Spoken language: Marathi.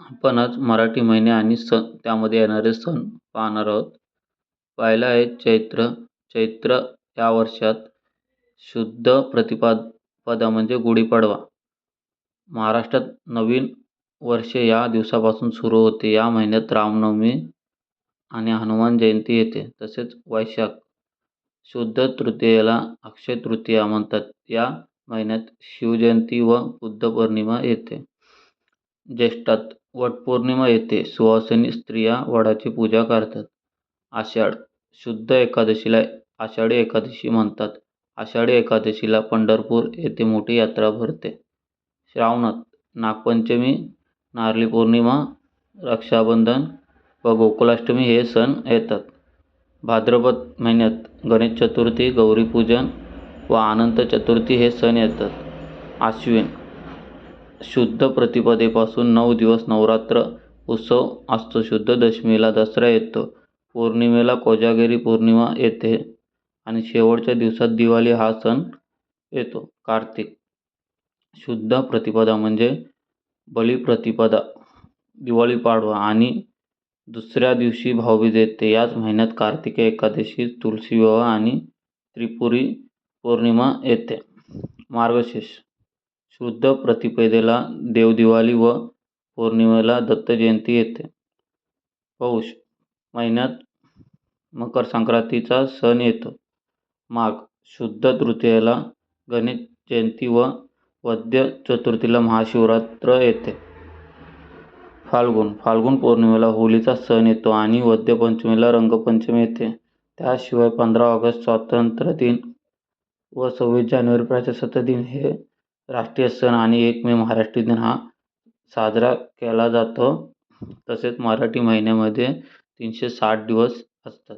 आपण आज मराठी महिने आणि सण त्यामध्ये येणारे सण पाहणार आहोत. पहिला आहे चैत्र. चैत्र या वर्षात शुद्ध प्रतिपदा म्हणजे गुढीपाडवा. महाराष्ट्रात नवीन वर्ष या दिवसापासून सुरू होते. या महिन्यात रामनवमी आणि हनुमान जयंती येते. तसेच वैशाख शुद्ध तृतीयेला अक्षय तृतीया म्हणतात. या महिन्यात शिवजयंती व बुद्ध पौर्णिमा येते. ज्येष्ठात वटपौर्णिमा येते. सुवासिनी स्त्रिया वडाची पूजा करतात. आषाढ शुद्ध एकादशीला आषाढी एकादशी म्हणतात. आषाढी एकादशीला पंढरपूर येथे मोठी यात्रा भरते. श्रावणात नागपंचमी, नारळी पौर्णिमा, रक्षाबंधन व गोकुळाष्टमी हे सण येतात. भाद्रपद महिन्यात गणेश चतुर्थी, गौरीपूजन व अनंत चतुर्थी हे सण येतात. आश्विन शुद्ध प्रतिपदेपासून 9 दिवस नवरात्र उत्सव असतो. शुद्ध दशमीला दसरा येतो. पौर्णिमेला कोजागिरी पौर्णिमा येते आणि शेवटच्या दिवसात दिवाळी हा सण येतो. कार्तिक शुद्ध प्रतिपदा म्हणजे बलिप्रतिपदा, दिवाळी पाडवा आणि दुसऱ्या दिवशी भाऊबीज येते. याच महिन्यात कार्तिकी एकादशी, तुलसी विवाह आणि त्रिपुरी पौर्णिमा येते. मार्गशीर्ष शुद्ध प्रतिपदेला देवदिवाळी व पौर्णिमेला दत्त जयंती येते. पौष महिन्यात मकर संक्रांतीचा सण येतो. माघ शुद्ध तृतीयेला गणेश जयंती व वद्य चतुर्थीला महाशिवरात्र येते. फाल्गुन पौर्णिमेला होळीचा सण येतो आणि वद्य पंचमीला रंगपंचमी येते. त्याशिवाय 15 ऑगस्ट स्वातंत्र्य दिन व 26 जानेवारी प्रजासत्ताक दिन हे राष्ट्रीय सण आणि 1 मे महाराष्ट्र दिन हा साजरा केला जातो. तसेच मराठी महिन्यामध्ये 360 दिवस असतात.